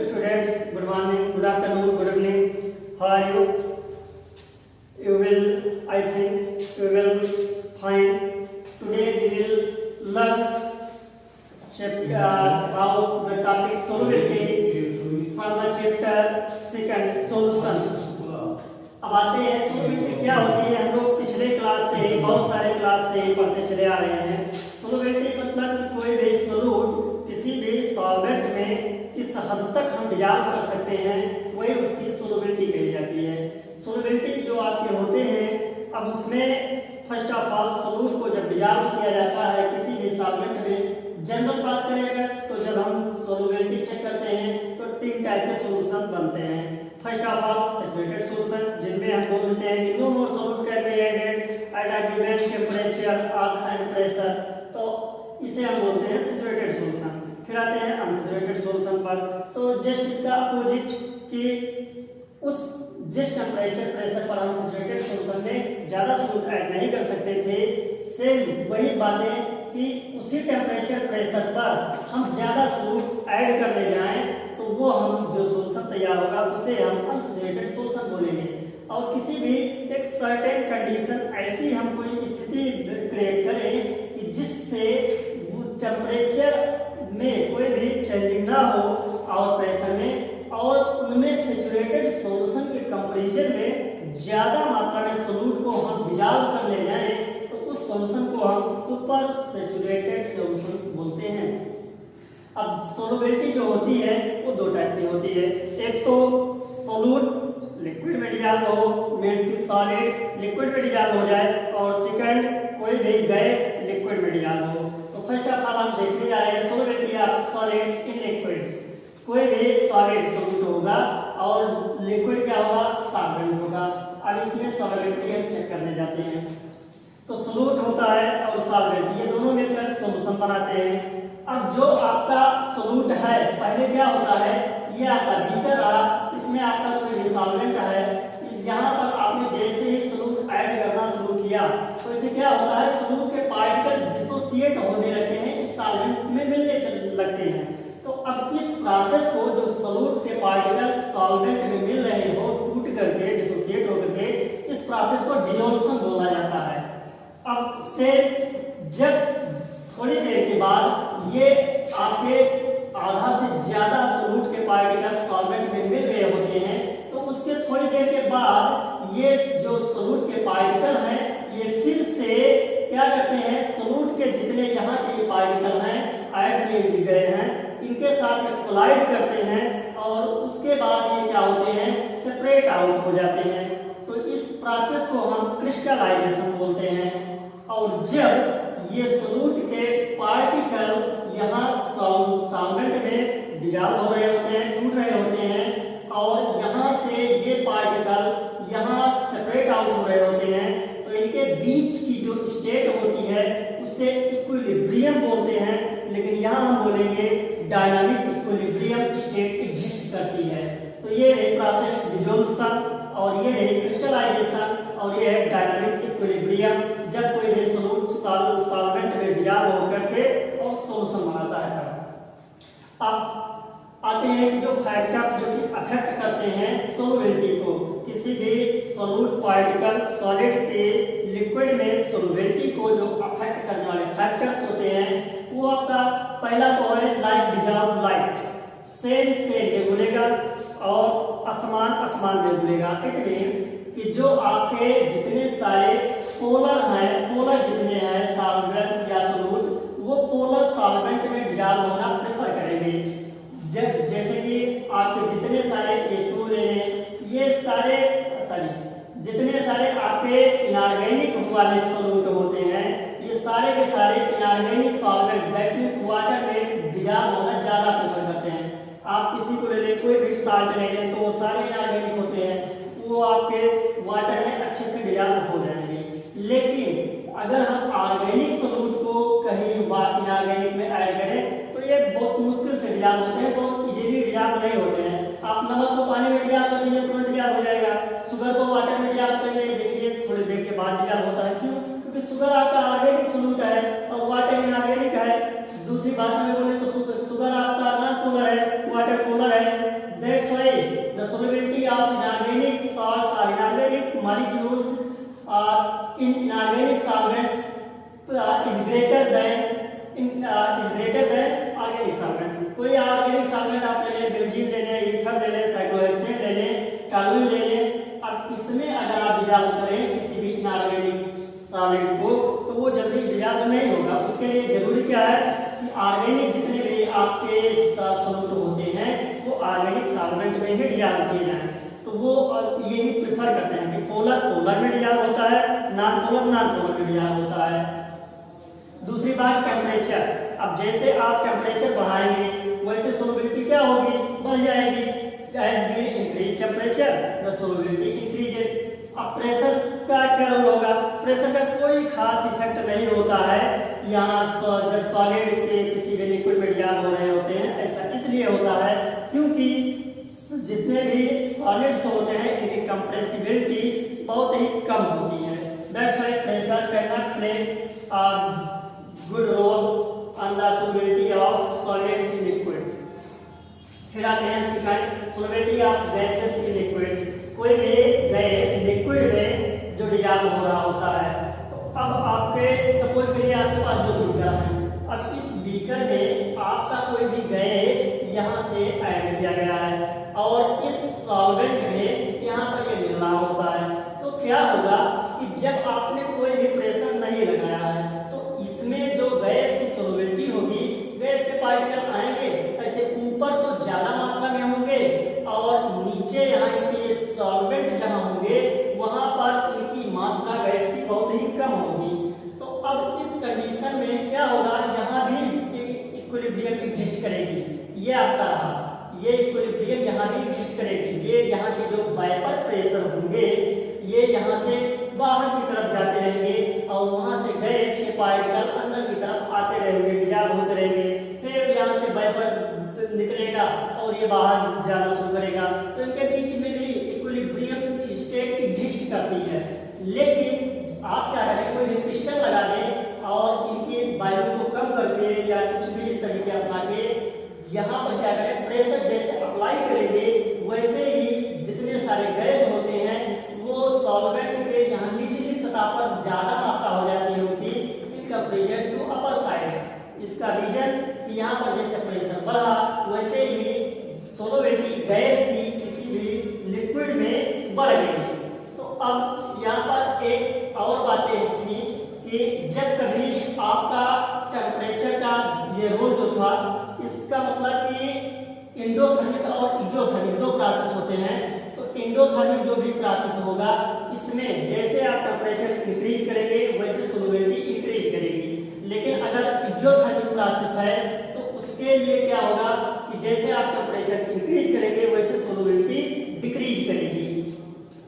students, good morning, good afternoon, good evening. How are you? You will, I think, you will find. Today we will learn about the topic solubility from the chapter second, solution. अब आते हैं solubility क्या होती है। हम लोग पिछले class से बहुत सारे क्लास से पढ़ते चले आ रहे हैं। solubility मतलब कि कोई भी सॉल्यूट किसी भी सॉल्वेंट में किस हद तक हम डिजॉल्व कर सकते हैं, वही उसकी सोलबिलिटी कही जाती है। सोलबिलिटी जो आपके होते हैं, अब उसमें फर्स्ट ऑफ ऑल सॉल्यूट को जब डिजॉल्व किया जाता है किसी भी सॉल्वेंट में, जनरल बात करेंगे तो जब हम सोलबिलिटी चेक करते हैं तो तीन टाइप के सॉल्यूशन बनते हैं। First of all saturated solution, जिनमें हम बोलते हैं कि no more solute can be added at a given temperature and pressure, तो इसे हम बोलते हैं सैचुरेटेड सॉल्यूशन। फिर आते हैं अनसैचुरेटेड सॉल्यूशन पर, तो जस्ट इसका अपोजिट कि उस जिस टेम्परेचर प्रेशर पर हम सैचुरेटेड सॉल्यूशन में ज़्यादा सॉल्यूट ऐड नहीं कर सकते थे, सेम वही बातें कि उसी टेम्परेचर प्रेशर पर हम ज़्यादा सॉल्यूट ऐड कर ले जाएं तो वो हम जो सॉल्यूशन तैयार होगा उसे हम अनसैचुरेटेड सॉल्यूशन बोलेंगे। और किसी भी एक सर्टेन कंडीशन ऐसी हम कोई स्थिति क्रिएट करें कि जिससे टेम्परेचर में कोई भी चेंजिंग ना हो और प्रेशर में, और उनमें सैचुरेटेड सॉल्यूशन के कंपैरिजन में ज़्यादा मात्रा में सॉल्यूट को हम डिजॉल्व कर ले जाएं तो उस सॉल्यूशन को हम सुपर सैचुरेटेड सॉल्यूशन बोलते हैं। अब सोलबिलिटी जो होती है वो दो टाइप की होती है। एक तो सॉल्यूट लिक्विड में डिजॉल्व हो, मींस की सॉलिड लिक्विड में डिजॉल्व हो जाए, और सेकंड कोई भी गैस लिक्विड में डिजॉल्व हो। तो फर्स्ट ऑफ ऑल हम देखने जा रहे हैं solubility of solids in liquids. कोई भी सॉलिड सॉल्यूट होगा और लिक्विड क्या होगा, सॉल्वेंट होगा। अब इसमें सॉलिबिलिटी हम चेक करने जाते हैं। तो सॉल्यूट होता है और सॉल्वेंट, ये दोनों मिलकर सॉल्यूशन बनाते हैं। अब जो आपका सॉल्यूट है, पहले क्या होता है, ये आपका बीकर रहा, इसमें आपका कोई भी सॉल्वेंट है, यहाँ पर आपने जैसे ही सॉल्यूट ऐड करना शुरू किया तो इससे क्या होता है, सॉल्यूट के पार्टिकल डिसोसिएट होने लगते हैं, इस सॉल्वेंट में मिलने लगते हैं। तो अब इस प्रोसेस को, जो सॉल्यूट के पार्टिकल सॉल्वेंट में मिल रहे हो टूट करके डिसोसिएट होकर के, इस प्रोसेस को डिसोल्यूशन बोला जाता है। अब से जब थोड़ी देर के बाद ये आपके आधा से ज्यादा सॉल्यूट के पार्टिकल सॉल्वेंट में मिल रहे होते हैं, तो उसके थोड़ी देर के बाद ये जो सॉल्यूट के पार्टिकल हैं ये फिर से क्या करते हैं, सॉल्यूट के जितने यहाँ के पार्टिकल हैं ऐड किए गए हैं इनके साथ कोलाइड करते हैं, और उसके बाद ये क्या होते हैं, सेपरेट आउट हो जाते हैं। तो इस प्रोसेस को हम क्रिस्टलाइजेशन बोलते हैं। और जब ये सॉल्यूट के पार्टिकल यहाँ सॉल्वेंट में डिसॉल्व हो रहे होते हैं, टूट रहे होते हैं, और यहाँ से ये पार्टिकल यहाँ सेपरेट आउट हो रहे होते हैं, तो इनके बीच की जो स्टेट होती है उसे इक्विलिब्रियम बोलते हैं। लेकिन यहाँ हम बोलेंगे डायनामिक इक्विलिब्रियम स्टेट एग्जिस्ट करती है। तो ये है प्रोसेस डिसोल्यूशन, और ये है क्रिस्टलाइजेशन, और ये है डायनामिक इक्विलिब्रियम, जब कोई भी सॉल्यूट सॉल्वेंट में डिसॉल्व होकर के और सॉल्यूशन बनाता है। अब आते हैं कि जो फैक्टर्स जो कि अफेक्ट करते हैं सोलबिलिटी को, किसी भी सॉल्यूट पार्टिकल सॉलिड के लिक्विड में सोलबिलिटी को जो अफेक्ट करने वाले फैक्टर्स होते हैं, वो आपका पहला तो है लाइक डिसॉल्व लाइट, सेम में बोलेगा और असमान असमान में बोलेगा। इट मींस कि जो आपके जितने सारे पोलर हैं, पोलर जितने हैं सॉल्वेंट या सॉल्यूट, वो पोलर सॉल्वेंट में डिसॉल्व होना प्रेफर करेंगे। जैसे कि आपके जितने सारे H2 ले लें, ये सारे जितने सारे आपके इनऑर्गेनिक वाले सॉल्यूट होते हैं, ये सारे के सारे inorganic solvent that means water में डिसॉल्व होना ज्यादा प्रेफर करते हैं। आप किसी को ले लें, कोई भी साल्ट ले लें, तो वो सारे इनऑर्गेनिक होते हैं, वो आपके वाटर में अच्छे से डिसॉल्व हो जाएंगे। लेकिन अगर हम ऑर्गेनिक सॉल्यूट को कहीं इनऑर्गेनिक में ऐड करें तो ये बहुत मुश्किल से डिसॉल्व होते हैं, बहुत इजीली डिसॉल्व नहीं होते हैं। आप नमक को पानी में डिसॉल्व कर लीजिए, तुरंत डिसॉल्व हो जाएगा। शुगर को वाटर में डिसॉल्व कर लीजिए, देखिए थोड़ी देर के बाद डिसॉल्व होता है। क्यों? क्योंकि शुगर आपका ऑर्गेनिक सॉल्यूट है और वाटर इनऑर्गेनिक है। दूसरी भाषा में बोले तो शुगर आपका नॉन पोलर है, वाटर पोलर है, that's why the solubility of inorganic salts or inorganic molecules in inorganic solvent is greater than organic solvent। कोई ऑर्गेनिक सॉल्वेंट आप ले लें, बेंजीन ले लें, ईथर ले लें, साइक्लोहेक्सेन ले लें, टॉलुइन ले लें, अब इसमें अगर आप डिजॉल्व करें किसी भी इनऑर्गेनिक सॉल्वेंट को तो वो जल्दी डिजॉल्व नहीं होगा। उसके लिए जरूरी क्या है कि ऑर्गेनिक जितने भी आपके सॉल्वेंट होते हैं वो ऑर्गेनिक सॉल्वेंट में ही डिजॉल्व किए जाएं। तो वो यही प्रेफर करते हैं कि पोलर पोलर में डिजॉल्व होता है, नॉन पोलर में डिजॉल्व होता है। दूसरी बात टेम्परेचर, अब जैसे आप टेम्परेचर बढ़ाएंगे वैसे सोलबिलिटी क्या होगी, बढ़ जाएगी। Increase temperature the solubility increases. अब प्रेशर का क्या रोल होगा, प्रेशर का कोई खास इफेक्ट नहीं होता है यहाँ जब सॉलिड के किसी भी लिक्विड में डिजॉल्व हो रहे होते हैं। ऐसा इसलिए होता है क्योंकि जितने भी सॉलिड्स होते हैं इनकी कंप्रेसिबिलिटी बहुत ही कम होती है। That's why pressure can not play a good roll on the solubility of solids in liquids। फिर आते हैं second, solubility of gases in liquids। कोई भी गैस लिक्विड में जो डिजॉल्व हो रहा होता है, तो अब आपके सपोज करिए आपके पास दो बीकर हैं, अब इस बीकर में आपका कोई भी गैस यहाँ से ऐड किया गया है और इस सॉल्वेंट में यहाँ पर ये मिल रहा होता है। तो क्या होगा कि जब आपने कोई भी प्रेशर नहीं लगाया है तो इसमें जो गैस की सोलबिलिटी होगी, गैस के पार्टिकल आएंगे ऐसे ऊपर तो ज्यादा मात्रा में होंगे और नीचे यहाँ इनके सॉल्वेंट जहाँ होंगे वहां पर इनकी मात्रा गैस की बहुत ही कम होगी। तो अब इस कंडीशन में क्या होगा, यहाँ भी इक्विलिब्रियम एग्जिस्ट करेगी। ये आपका रहा, ये इक्विलिब्रियम यहाँ भी एग्जिस्ट करेगी। ये यहाँ के जो वाइपर प्रेशर होंगे ये यहाँ से बाहर की तरफ जाते रहेंगे और वहां से गैस के पार्टिकल अंदर की तरफ आते रहेंगे, डिजॉल्व होते रहेंगे। फिर यहाँ से वाइपर निकलेगा और ये बाहर जाना शुरू करेगा। तो इनके बीच में भी इक्विलिब्रियम स्टेट एग्जिस्ट करती है। लेकिन आप क्या करें, कोई भी पिस्टन लगा दें और इनके वायु को कम करके या कुछ भी तरीके अपना के यहाँ पर क्या करें, प्रेशर जैसे अप्लाई करेंगे वैसे ही जितने सारे गैस होते हैं वो सॉल्वेंट के यहाँ निचली सतह पर ज्यादा मात्रा हो जाती होगी in comparison to upper side. इसका रीजन कि यहाँ पर जैसे प्रेशर बढ़ा वैसे ही सोलबिलिटी गैस की किसी भी लिक्विड में बढ़ गई। तो अब यहाँ पर एक और बातें थी कि जब कभी आपका टेम्परेचर का ये रोल जो था, इसका मतलब कि एंडोथर्मिक और एक्सोथर्मिक दो प्रोसेस होते हैं। तो एंडोथर्मिक जो भी प्रोसेस होगा इसमें जैसे आप टेम्परेचर इंक्रीज करेंगे वैसे सोलबिलिटी इंक्रीज करेगी। लेकिन अगर एक्सोथर्मिक प्रोसेस है तो उसके लिए क्या होगा कि जैसे आप टेम्परेचर इंक्रीज करेंगे वैसे सोलबिलिटी डिक्रीज करेगी।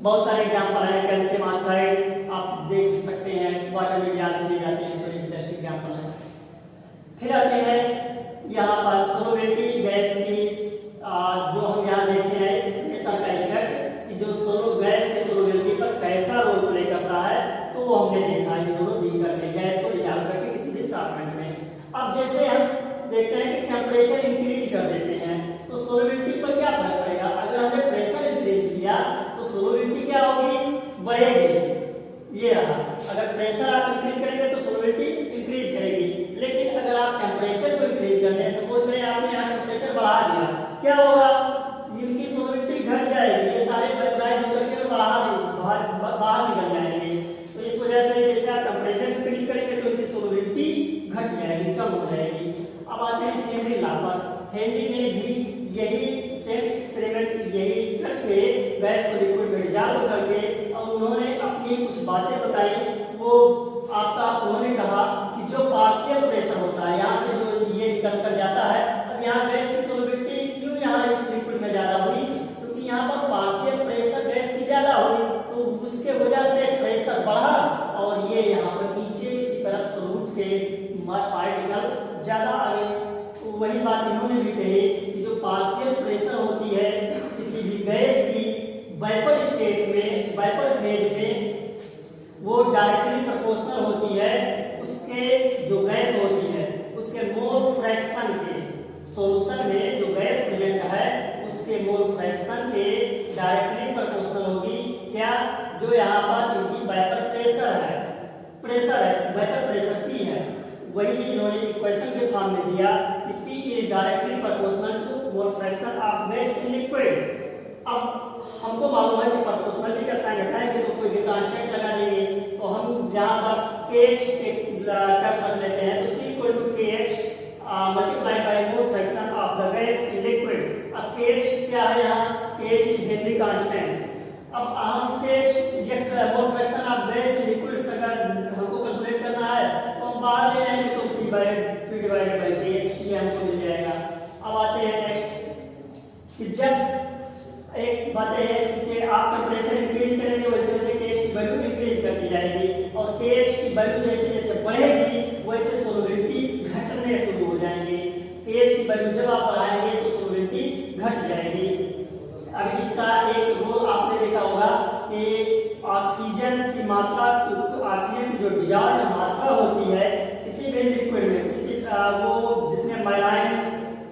बहुत सारे एग्जांपल हैं, कैल्शियम ऑक्साइड आप देख सकते हैं, वाटर में डिजॉल्व किए जाते हैं, तो एक बेस्ट एग्जांपल है। फिर आते हैं यहाँ पर सोलबिलिटी गैस की जो हम यहाँ देखे हैं प्रेशर का इफेक्ट कि जो गैस के सोलबिलिटी पर कैसा रोल प्ले करता है, तो वो हमने देखा इन दोनों बीकर में गैस को डिजॉल्व करके किसी भी सॉल्वेंट में। अब जैसे हम देखते हैं कि टेम्परेचर इंक्रीज कर देते हैं तो सोलबिलिटी पर क्या फर्क पड़ेगा। अगर हमने प्रेशर इंक्रीज किया तो सोलबिलिटी क्या होगी, बढ़ेगी। ये रहा, अगर प्रेशर आप इंक्रीज करेंगे तो सोलबिलिटी इंक्रीज करेगी। लेकिन अगर आप टेम्परेचर को इंक्रीज करते हैं, सपोज करें आपने यहाँ टेम्परेचर बढ़ा दिया, क्या होगा, इनकी सोलबिलिटी घट जाएगी, ये सारे वेपराइज होकर के बाहर निकल जाएंगे। तो इस वजह से जैसे आप टेम्परेचर इंक्रीज करेंगे तो इनकी सोलबिलिटी घट जाएगी, कम हो जाएगी। अब आते हैं हेनरी लॉ पर। हेनरी ने भी यही सेम एक्सपेरिमेंट यही करके गैस को लिक्विड में डिजॉल्व करके और उन्होंने अपनी कुछ बातें बताई। वो आपका उन्होंने कहा कि जो पार्शियल प्रेशर होता है यहाँ से जो ये निकल कर जाता है, अब यहाँ गैस की सोलबिलिटी क्यों यहाँ इस लिक्विड में ज्यादा हुई, क्योंकि यहाँ पर पार्शियल प्रेशर गैस की ज्यादा हुई तो उसके वजह से प्रेशर बढ़ा और ये यहाँ पर नीचे की तरफ सॉल्यूट के पार्टिकल ज्यादा आ गए। तो वही बात इन्होंने भी कही कि जो पार्शियल प्रेशर होती है किसी भी गैस की वेपर स्टेट में, वेपर फेज में, वो डायरेक्टली प्रोपोर्शनल होती है उसके जो गैस होती है उसके मोल फ्रैक्शन के सॉल्यूशन में जो गैस प्रेजेंट फॉर्म में दिया कि P is directly proportional to mole fraction of gas in liquid. अब हमको मालूम है कि प्रोपोर्शनलिटी का साइन हटाएंगे तो कोई भी कांस्टेंट लगा देंगे, तो हम यहाँ पर KH एक टर्म रख लेते हैं, तो P equal to KH multiplied by mole fraction of the gas in liquid. अब KH क्या है यहाँ, KH इज हेनरी कांस्टेंट। अब हम KH mole fraction of gas in liquid अगर हमको कैलकुलेट करना है तो हम बाहर ले आएंगे तो P डिवाइडेड बाय KH ये हमको मिल जाएगा। अब आते हैं नेक्स्ट कि जब एक बात है कि आप टेम्परेचर इंक्रीज करेंगे वैसे वैसे KH की वैल्यू इंक्रीज करती जाएगी, और KH की वैल्यू जैसे जैसे बढ़ेगी वैसे सोलबिलिटी घटने शुरू हो जाएंगे। KH की वैल्यू जब आप बढ़ाएंगे तो सोलबिलिटी घट जाएगी। अब इसका एक रोल आपने देखा होगा कि ऑक्सीजन की मात्रा, ऑक्सीजन की जो डिजॉल्व मात्रा होती है किसी भी लिक्विड में, किसी वो जितने मैलाइन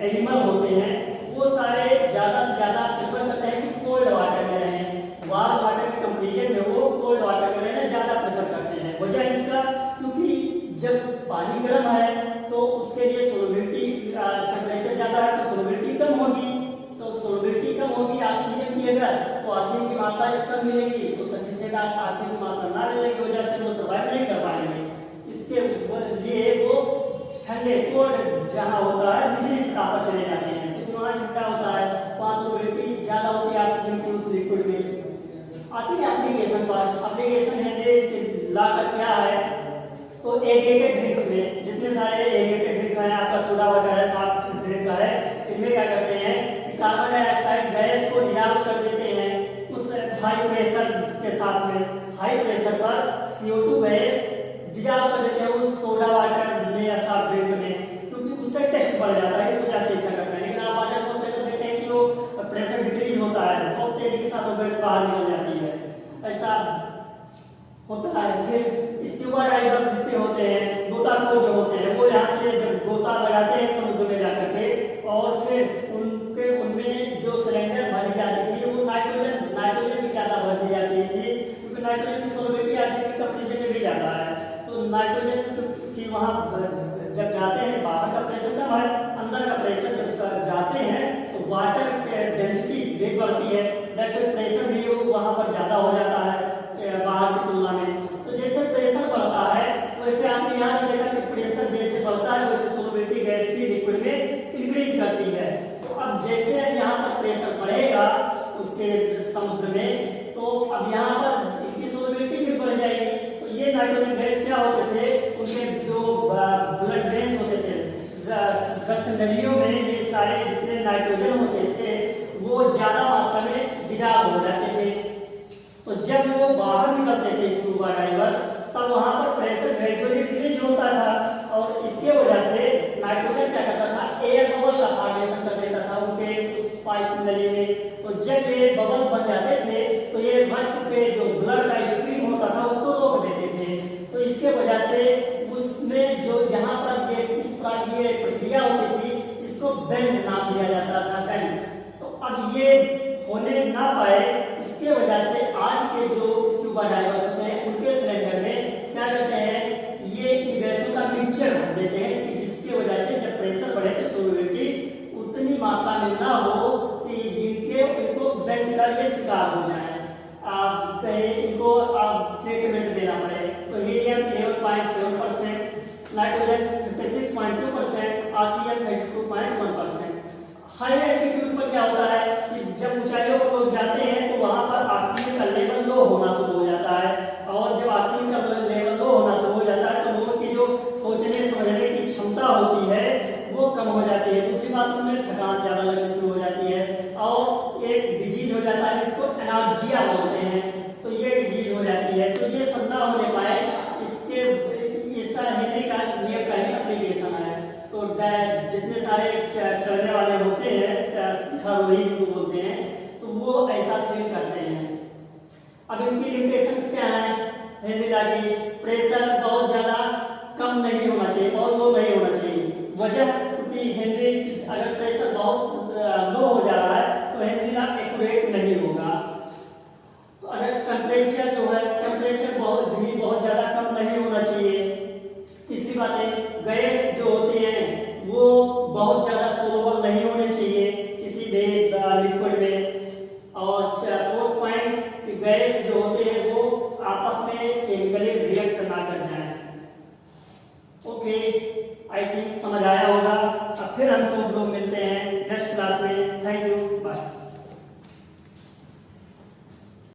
एनिमल होते हैं वो सारे ज़्यादा से ज़्यादा प्रेफर करते हैं कि कोल्ड वाटर में रहें। वार्म वाटर के कंपेरिजन में वो कोल्ड वाटर में रहना ज़्यादा प्रेफर करते हैं। वजह इसका क्योंकि जब पानी गर्म है तो उसके लिए सोलबिलिटी टेम्परेचर ज़्यादा है तो सोलबिलिटी कम होगी, तो सोलबिलिटी कम होगी ऑक्सीजन की, अगर तो ऑक्सीजन की मात्रा जब कम मिलेगी तो सफिशिएंट ऑक्सीजन की मात्रा ना मिलने की वजह से वो सर्वाइव नहीं कर पाएंगे। इसके लिए वो ठंडे कोल्ड जहाँ होता है निचली सतह पर चले जाते हैं, क्योंकि वहाँ ठंडा होता है, वहाँ सोलबिलिटी ज़्यादा होती है ऑक्सीजन की उस लिक्विड में। आती है एप्लीकेशन पर। एप्लीकेशन है ला का क्या है, तो एरेटेड ड्रिंक्स में जितने सारे एरेटेड ड्रिंक है, आपका सोडा वाटर है, सॉफ्ट ड्रिंक है, इनमें क्या करते हैं कि कार्बन डाइऑक्साइड गैस को डिसॉल्व कर देते हैं उस हाई प्रेशर के साथ में। हाई प्रेशर पर CO2 गैस डिसॉल्व कर देते हैं उस सोडा वाटर में या सॉफ्ट ड्रिंक में, क्योंकि उससे टेस्ट बढ़ जाता है, इस वजह से ऐसा करते हैं। लेकिन आप वाटर को देखते हैं कि वो प्रेशर डिक्रीज होता है, बहुत तेजी के साथ वो गैस बाहर निकल जाती है, ऐसा होता है। फिर स्क्यूबा डाइवर्स जितने होते हैं, गोताखोर जो होते हैं, वो यहाँ से जब गोता लगाते हैं समुद्र में जाकर के, और फिर उनमें जो सिलेंडर भरी जाती थी वो नाइट्रोजन की ज़्यादा भर दी जाती थी, क्योंकि नाइट्रोजन की सोलबिलिटी ऑक्सीजन के कंपेरिजन में भी ज़्यादा है। तो नाइट्रोजन की वहाँ जब जाते हैं, बाहर का प्रेशर कम है, अंदर का प्रेशर जब जाते हैं तो वाटर डेंसिटी वेग बढ़ती है, दैट्स व्हाई प्रेशर भी वहाँ पर ज़्यादा हो जाता है बाहर की तुलना में। तो जैसे प्रेशर बढ़ता है वैसे आपने यहाँ भी देखा कि प्रेशर जैसे बढ़ता है वैसे सोलबिलिटी गैस की लिक्विड में इंक्रीज करती है। तो अब जैसे यहाँ पर प्रेशर बढ़ेगा उसके समुद्र में, तो अब यहाँ पर इनकी सोलबिलिटी भी बढ़ जाएगी। तो ये नाइट्रोजन गैस क्या होते थे, उनके जो ब्लड वेन्स होते थे, रक्त नलियों में ये सारे जितने नाइट्रोजन होते थे वो ज़्यादा मात्रा में डिसॉल्व हो जाते थे। तो जब वो बाहर निकलते थे स्कूबा डाइवर्स, तब वहाँ पर प्रेशर ग्रेजुअली डिक्रीज होता था, और इसके वजह से नाइट्रोजन क्या करता था, एयर बबल का फॉर्मेशन कर देता था उनके उस पाइप नली में। तो जब ये बबल बन जाते थे तो ये रक्त पे जो ब्लड का स्ट्रीम होता था उसको रोक देते थे। तो इसके वजह से उसमें जो यहाँ पर ये इस प्रकार की ये प्रक्रिया होती थी, इसको बेंड नाम दिया जाता था, बेंड। तो अब ये होने ना पाए, इसके वजह से आज के जो स्क्यूबा डाइवर्स होते हैं उनके सिलेंडर में क्या करते हैं, ये गैसों का मिक्सचर भर देते हैं, कि जिसकी वजह से जब प्रेशर बढ़े तो सोलबिलिटी उतनी मात्रा में ना हो कि इनको बेंड का ये शिकार हो जाए, कहीं इनको ट्रीटमेंट देना पड़े। तो helium 11.7%, nitrogen 56.2%, oxygen 32.1%। High altitude पर क्या होता है कि जब ऊंचाइयों पर लोग जाते हैं तो वहां पर ऑक्सीजन का लेवल लो होना शुरू हो जाता है, और जब ऑक्सीजन का लेवल लो होना शुरू हो जाता है तो लोगों की जो सोचने समझने की क्षमता होती है वो कम हो जाती है। दूसरी बात, उनमें थकान ज़्यादा लगनी शुरू हो जाती है, और एक डिजीज हो जाता है जिसको एनार्जिया बोलते हैं, तो ये डिजीज हो जाती है। तो ये सब ना होने पाए, इसका हेनरी का नियम का ही एप्लीकेशन है। तो जितने सारे चलने वाले होते हैं, शिखारोही जिनको बोलते हैं, तो वो ऐसा फील करते हैं। अब इनकी लिमिटेशंस क्या हैं हेनरी लॉ की, प्रेशर बहुत ज़्यादा कम नहीं होना चाहिए, बहुत लो नहीं होना चाहिए। वजह क्योंकि हेनरी अगर प्रेशर बहुत लो हो जा रहा है तो हेनरी लॉ एक्यूरेट नहीं होगा। तो अगर टेम्परेचर जो है, टेम्परेचर बहुत ज़्यादा कम नहीं होना चाहिए। तीसरी बात है, गैस जो होती है आई थिंक समझ आया होगा। अब फिर हम सब लोग मिलते हैं नेक्स्ट क्लास में। Thank you.